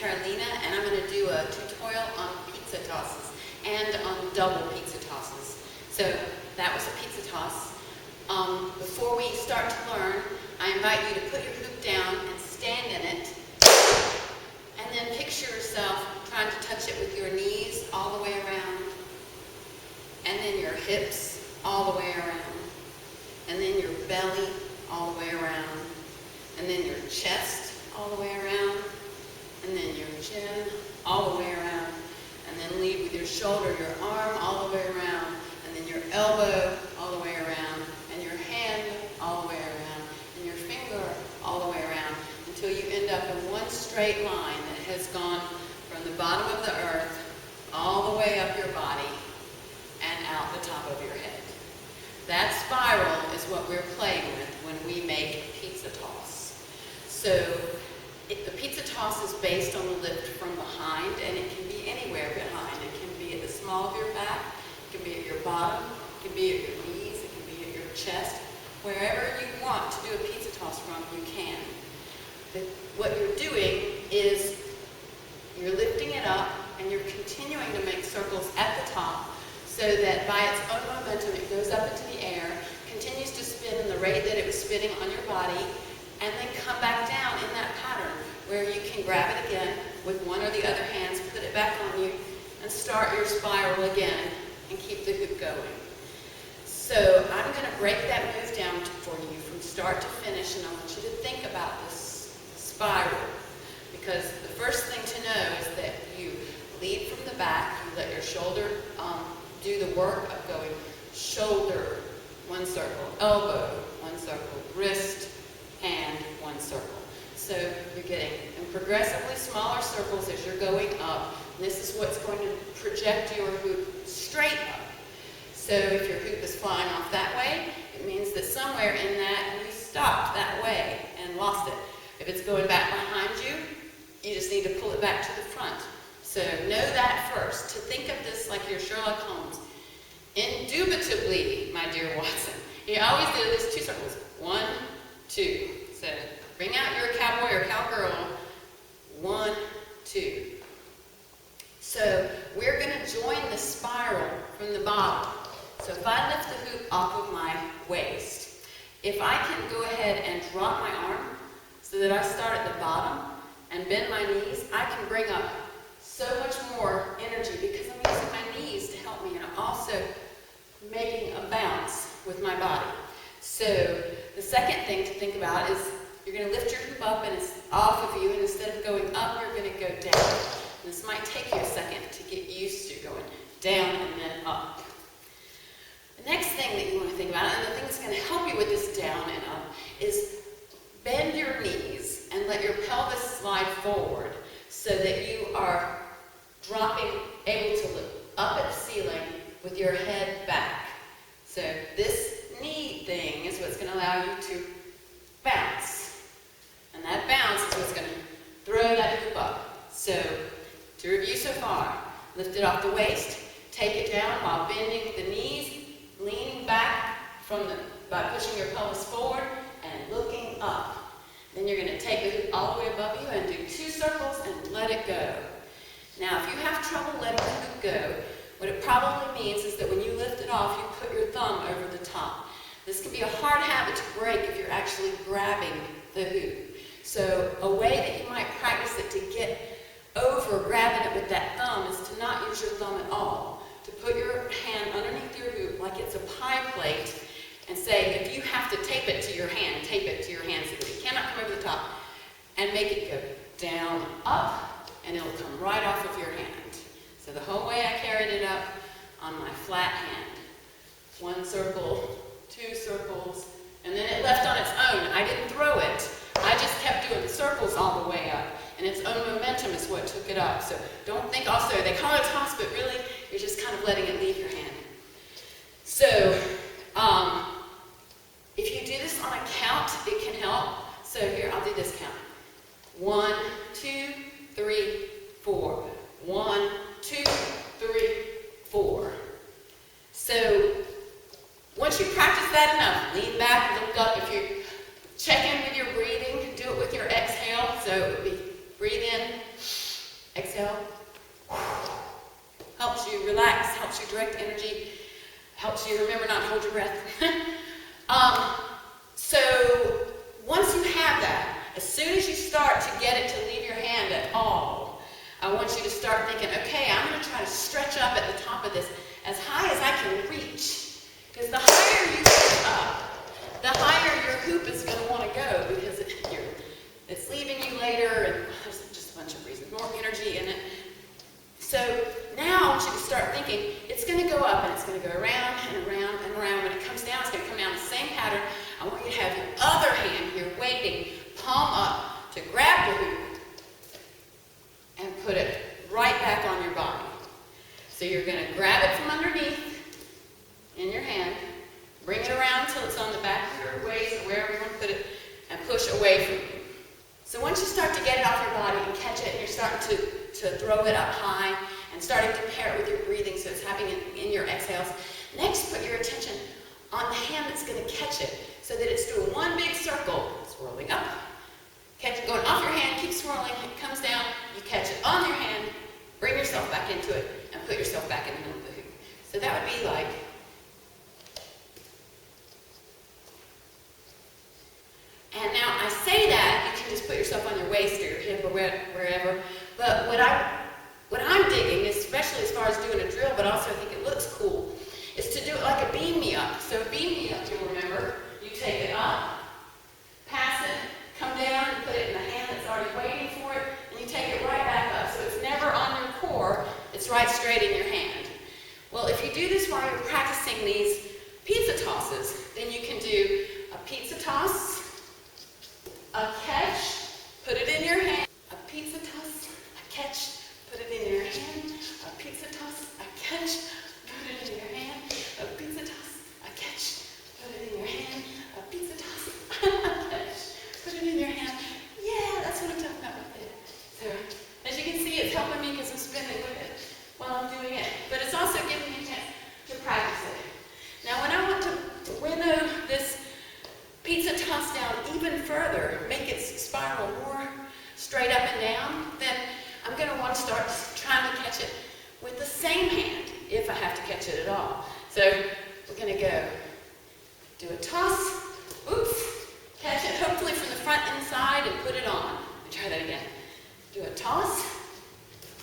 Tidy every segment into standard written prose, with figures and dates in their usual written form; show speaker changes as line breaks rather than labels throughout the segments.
Caroleeena, and I'm going to do a tutorial on pizza tosses and on double pizza tosses. So that was a pizza toss. Before we start to learn, I invite you to put your hoop down and stand in it, and then picture yourself trying to touch it with your knees all the way around, and then your hips all the way around, and then your belly all the way around, and then your chest all the way around, and then your chin all the way around, and then lead with your shoulder, your arm all the way around, and then your elbow all the way around, and your hand all the way around, and your finger all the way around, until you end up in one straight line that has gone from the bottom of the earth all the way up your body and out the top of your head. That spiral is what we're playing with when we make pizza toss. So the pizza toss is based on the lift from behind, and it can be anywhere behind. It can be at the small of your back, it can be at your bottom, it can be at your knees, it can be at your chest. Wherever you want to do a pizza toss from, you can. But what you're doing is you're lifting it up and you're continuing to make circles at the top, so that by its own momentum it goes up into the air, continues to spin in the rate that it was spinning on your body, and then come back down in that pattern where you can grab it again with one or the other hands, put it back on you, and start your spiral again and keep the hoop going. So I'm going to break that move down for you from start to finish, and I want you to think about this spiral, because the first thing to know is that you lead from the back, you let your shoulder do the work of going shoulder, one circle, elbow, one circle, wrist, hand, one circle. So you're getting in progressively smaller circles as you're going up, and this is what's going to project your hoop straight up. So if your hoop is flying off that way, it means that somewhere in that you stopped that way and lost it. If it's going back behind you, you just need to pull it back to the front. So know that first, to think of this like you're Sherlock Holmes. Indubitably, my dear Watson. You always do this 2 circles. 1, 2. So bring out your cowboy or cowgirl. 1, 2. So we're going to join the spiral from the bottom. So if I lift the hoop off of my waist, if I can go ahead and drop my arm so that I start at the bottom and bend my knees, I can bring up so much more energy because I'm using my knees to help me, and I'm also making a bounce with my body. So the second thing to think about is you're going to lift your hoop up and it's off of you, and instead of going up, you're going to go down. And this might take you a second to get used to going down and then up. The next thing that you want to think about, and the thing that's going to help you with this down and up, is bend your knees and let your pelvis slide forward so that you are able to look up at the ceiling with your head back. So this knee thing is what's going to allow you to bounce. And that bounce is what's going to throw that hoop up. So to review so far, lift it off the waist, take it down while bending the knees, leaning back by pushing your pelvis forward and looking up. Then you're going to take the hoop all the way above you and do 2 circles and let it go. Now, if you have trouble letting the hoop go, what it probably means is that when you lift it off, you put your thumb over the top. This can be a hard habit to break if you're actually grabbing the hoop. So a way that you might practice it to get over grabbing it with that thumb is to not use your thumb at all. To put your hand underneath your hoop like it's a pie plate and say, if you have to tape it to your hand, tape it to your hand so that it cannot come over the top, and make it go down, up, and it'll come right off of your hand. So the whole way I carried it up on my flat hand. 1 circle, 2 circles, and then it left on its own. I didn't throw it. I just kept doing circles all the way up, and its own momentum is what took it up. So don't think also, they call it a toss, but really, you're just kind of letting it leave your hand. So, if you do this on a count, it can help. So here, I'll do this count. 1, 2, 3, 4. 1, 2, 3, 4. So once you practice that enough, lean back, look up. If you check in with your breathing, do it with your exhale. So it would be breathe in, helps you relax, helps you direct energy, helps you remember not to hold your breath. So once you have that, as soon as you start to get it to leave your hand at all, I want you to start thinking, okay, I'm going to try to stretch up at the top of this as high as I can reach. Because the higher you get up, the higher your hoop is going to want to go, because it's leaving you later, and there's just a bunch of reasons, more energy in it. So now I want you to start thinking, it's going to go up and it's going to go around and around and around. When it comes down, it's going to come down the same pattern. I want you to have your other hand here waiting, palm up, to grab the hoop and put it right back on your body. So you're going to grab it from underneath in your hand, bring it around until it's on the back of your waist or wherever you want to put it, and push away from you. So once you start to get it off your body and catch it, and you're starting to throw it up high and starting to pair it with your breathing so it's happening in your exhales, next put your attention on the hand that's going to catch it so that it's doing one big circle, swirling up, catch it, going off your hand, keep swirling, it comes down, you catch it on your hand, bring yourself back into it, and put yourself back in the middle of the hoop. So that would be like, and now I say that, you can just put yourself on your waist or your hip or wherever, but what I'm digging, especially as far as doing a drill, but also I think it looks cool, is to do it like a beam me up. So beam me up, you'll remember, you take it up, pass it, come down, and put it in the hand that's already waiting for it, and you take it right back up. So it's never on your core, it's right straight in your hand. Well, if you do this while you're practicing these pizza tosses, then you can do a pizza toss, a catch, put it in your hand, a pizza toss, a catch, put it in your hand, a pizza toss, a catch, put it in your hand, a pizza toss, a catch, put it in your hand, a pizza toss, a catch, put it in your hand. Yeah, that's what I'm talking about with it. So, as you can see, it's helping me because I'm spinning with it while I'm doing it. But it's also giving me a chance to practice it. Now, when I want to winnow this pizza toss down even further, make it spiral more straight up and down, then I'm going to want to start trying to catch it with the same hand, if I have to catch it at all. So we're going to go do a toss, oops, catch it hopefully from the front inside and put it on. Let me try that again. Do a toss,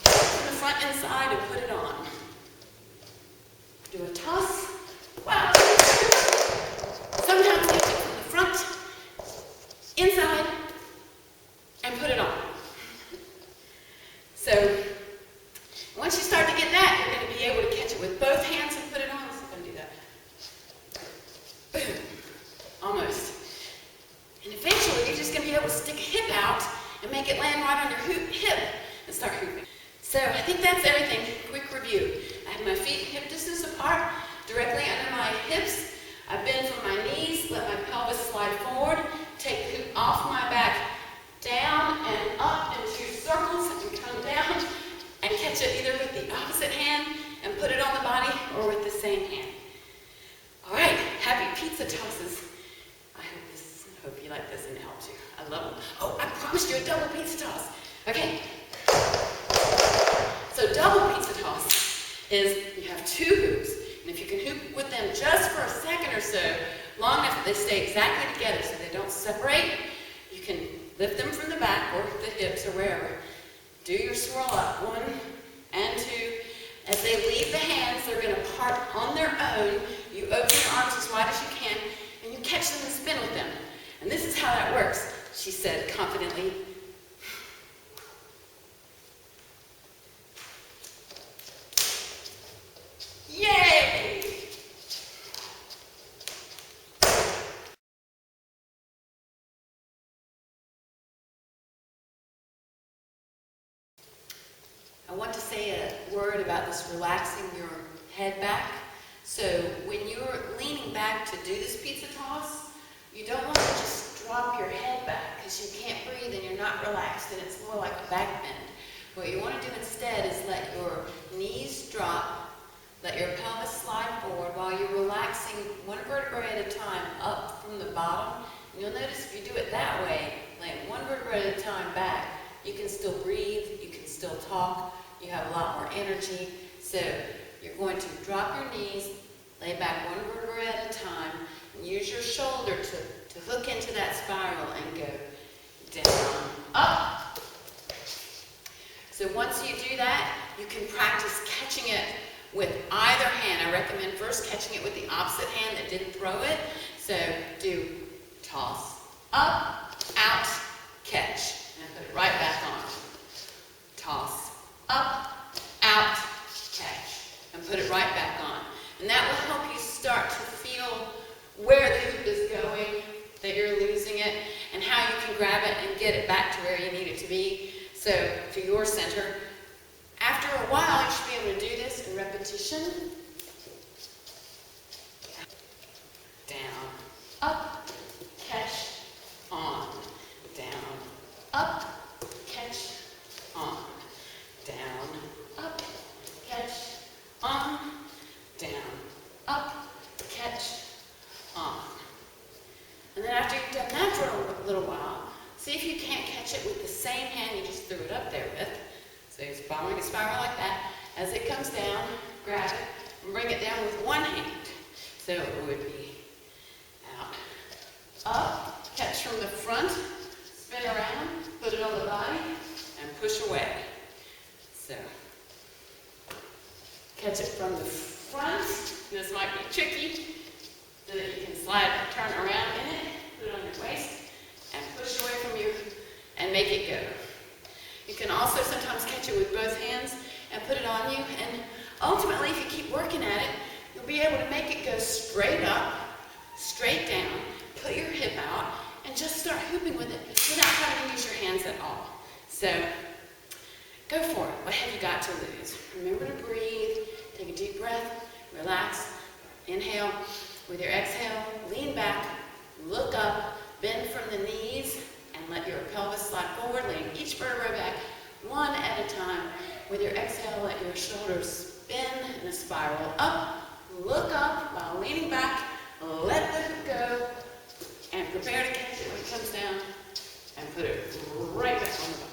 from the front inside and put it on. Do a toss, wow. Sometimes catch it from the front, inside, and put it on. So once you start to get that, you're going to be able to catch it with both hands and put it on. Let's see if I can do that. Boom. Almost. And eventually, you're just going to be able to stick a hip out and make it land right on your hip and start hooping. So I think that's everything. Quick review. I have my feet hip distance apart, directly under my hips. I bend from my knees, let my pelvis slide forward, take the hoop off my back, down and up into circles, and come down and catch it either with the opposite hand and put it on the body or with the same hand. All right, happy pizza tosses. I hope you like this and it helps you. I love them. Oh, I promised you a double pizza toss. Okay. So double pizza toss is you have two hoops, and if you can hoop with them just for a second or so, long enough that they stay exactly together so they don't separate, you can lift them from the back or the hips or wherever. Do your swirl up, 1 and 2. As they leave the hands, they're going to part on their own. You open your arms as wide as you can, and you catch them and spin with them. And this is how that works, she said confidently. Yay! I want to say a word about this relaxing your head back. So when you're leaning back to do this pizza toss, you don't want to just drop your head back because you can't breathe and you're not relaxed and it's more like a back bend. What you want to do instead is let your knees drop, let your pelvis slide forward while you're relaxing one vertebrae at a time up from the bottom. And you'll notice if you do it that way, like one vertebrae at a time back, you can still breathe, you can still talk, you have a lot more energy, So you're going to drop your knees, lay back one vertebra at a time, and use your shoulder to hook into that spiral and go down, up. So once you do that, you can practice catching it with either hand. I recommend first catching it with the opposite hand that didn't throw it. So do toss, up, out, catch, and put it right back on. Toss, up, out, catch, and put it right back on. And that will help you start to feel where the hoop is going, that you're losing it, and how you can grab it and get it back to where you need it to be. So to your center. After a while, you should be able to do this in repetition. Down, up, catch, on, down, up, catch, on, down, up, catch, on, down, up, catch, on. And then after you've done that for a little while, see if you can't catch it with the same hand you just threw it up there with. So you're following a spiral like that. As it comes down, grab it and bring it down with one hand. So it would be out, up, catch from the front, spin around, put it on the body, and push away. So catch it from the front. This might be tricky, so that you can slide, turn around in it, put it on your waist, and push away from you, and make it go. You can also sometimes catch it with both hands and put it on you, and ultimately, if you keep working at it, you'll be able to make it go straight up, straight down, put your hip out, and just start hooping with it without having to use your hands at all. So, go for it. What have you got to lose? Remember to breathe, take a deep breath, relax, inhale. With your exhale, lean back, look up, bend from the knees, and let your pelvis slide forward, laying each vertebra back one at a time. With your exhale, let your shoulders spin in a spiral up, look up while leaning back, let the hoop go, and prepare to catch it when it comes down, and put it right back on the body.